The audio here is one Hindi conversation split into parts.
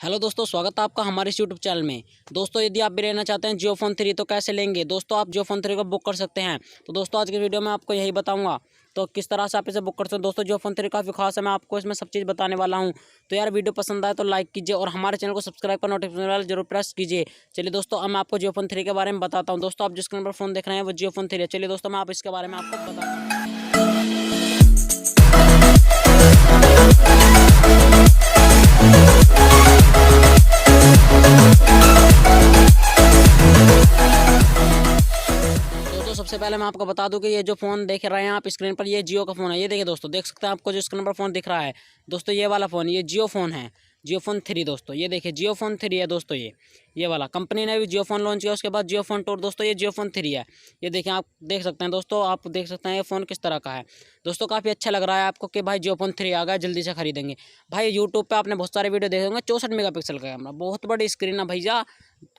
हेलो दोस्तों, स्वागत है आपका हमारे इस यूट्यूब चैनल में। दोस्तों, यदि आप भी लेना चाहते हैं जियो फोन 3 तो कैसे लेंगे दोस्तों, आप जियो फोन 3 को बुक कर सकते हैं। तो दोस्तों, आज की वीडियो में आपको यही बताऊंगा तो किस तरह से आप इसे बुक कर सकते हैं। दोस्तों, जियो फोन 3 काफ़ी खास है, मैं आपको इसमें सब चीज़ बताने वाला हूँ। तो यार, वीडियो पसंद आए तो लाइक कीजिए और हमारे चैनल को सब्सक्राइब कर नोटिफिकेशन वाला जरूर प्रेस कीजिए। चलिए दोस्तों, अब मैं आपको जियो फोन 3 के बारे में बताता हूँ। दोस्तों, आप जिस नंबर फोन देख रहे हैं वो जियो फोन 3 है। चलिए दोस्तों, मैं आप इसके बारे में आपको बताता हूँ। दोस्तों, सबसे पहले मैं आपको बता दूं कि ये जो फ़ोन देख रहे हैं आप स्क्रीन पर, ये जियो का फ़ोन है। ये देखिए दोस्तों, देख सकते हैं आपको जो स्क्रीन पर फ़ोन दिख रहा है दोस्तों, ये वाला फ़ोन, ये जियो फ़ोन है, जियो फ़ोन 3 दोस्तों। ये देखिए जियो फ़ोन 3 है दोस्तों, ये वाला कंपनी ने भी जियो फ़ोन लॉन्च किया, उसके बाद जियो फ़ोन 2 दोस्तों, ये जियो फ़ोन 3 है। ये देखिए, आप देख सकते हैं दोस्तों, आप देख सकते हैं ये फ़ोन किस तरह का है दोस्तों। काफ़ी अच्छा लग रहा है आपको कि भाई जियो फ़ोन 3 आ गया, जल्दी से खरीदेंगे। भाई यूट्यूब पर आपने बहुत सारे वीडियो देखे होंगे, 64 मेगापिक्सल का कैमरा, बहुत बड़ी स्क्रीन है भैया,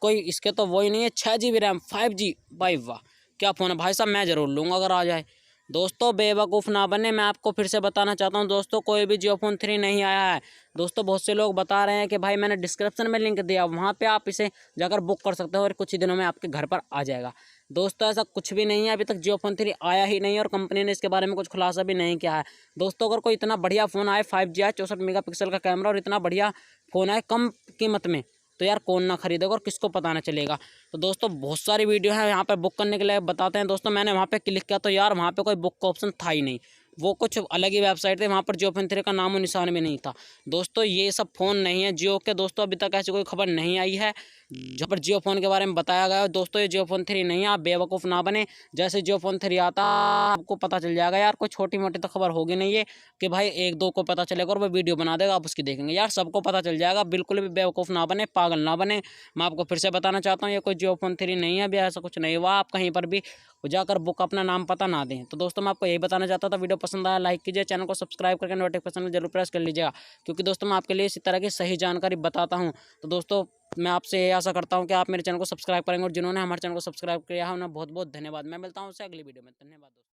कोई इसके तो वही नहीं है। 6 GB रैम, 5G, भाई वाह क्या फ़ोन है भाई साहब, मैं ज़रूर लूँगा अगर आ जाए। दोस्तों, बेवकूफ़ ना बने, मैं आपको फिर से बताना चाहता हूँ दोस्तों, कोई भी जियो फ़ोन 3 नहीं आया है दोस्तों। बहुत से लोग बता रहे हैं कि भाई मैंने डिस्क्रिप्शन में लिंक दिया, वहाँ पे आप इसे जाकर बुक कर सकते हो और कुछ ही दिनों में आपके घर पर आ जाएगा। दोस्तों, ऐसा कुछ भी नहीं है, अभी तक जियो फ़ोन 3 आया ही नहीं है और कंपनी ने इसके बारे में कुछ खुलासा भी नहीं किया है दोस्तों। अगर कोई इतना बढ़िया फ़ोन आए, 5G आए, 64 मेगापिक्सल का कैमरा और इतना बढ़िया फ़ोन आए कम कीमत में, तो यार कौन ना खरीदेगा और किसको पता ना चलेगा। तो दोस्तों, बहुत सारी वीडियो है यहाँ पे बुक करने के लिए बताते हैं दोस्तों। मैंने वहाँ पे क्लिक किया तो यार वहाँ पे कोई बुक का ऑप्शन था ही नहीं, वो कुछ अलग ही वेबसाइट थी, वहाँ पर जियो फ़ोन 3 का नामो निशान भी नहीं था दोस्तों। ये सब फ़ोन नहीं है जियो के दोस्तों, अभी तक ऐसी कोई खबर नहीं आई है जहाँ पर जियो फ़ोन के बारे में बताया गया है दोस्तों। ये जियो फ़ोन 3 नहीं है, आप बेवकूफ़ ना बने। जैसे जियो फ़ोन 3 आता आपको पता चल जाएगा यार, कोई छोटी मोटी तो खबर होगी नहीं है कि भाई एक दो को पता चलेगा और वो वीडियो बना देगा, आप उसकी देखेंगे। यार सबको पता चल जाएगा, बिल्कुल भी बेवकूफ़ ना बने, पागल ना बने। मैं आपको फिर से बताना चाहता हूँ, ये कोई जियो फ़ोन 3 नहीं है, अभी ऐसा कुछ नहीं हुआ। आप कहीं पर भी जाकर बुक अपना नाम पता ना दें। तो दोस्तों, मैं आपको यही बताना चाहता था। वीडियो पसंद आया लाइक कीजिए, चैनल को सब्सक्राइब करके नोटिफिकेशन जरूर प्रेस कर लीजिएगा, क्योंकि दोस्तों मैं आपके लिए इसी तरह की सही जानकारी बताता हूँ। तो दोस्तों, मैं आपसे ये आशा करता हूँ कि आप मेरे चैनल को सब्सक्राइब करेंगे और जिन्होंने हमारे चैनल को सब्सक्राइब किया है उन्हें बहुत बहुत धन्यवाद। मैं मिलता हूँ उससे अगली वीडियो में। धन्यवाद दोस्तों।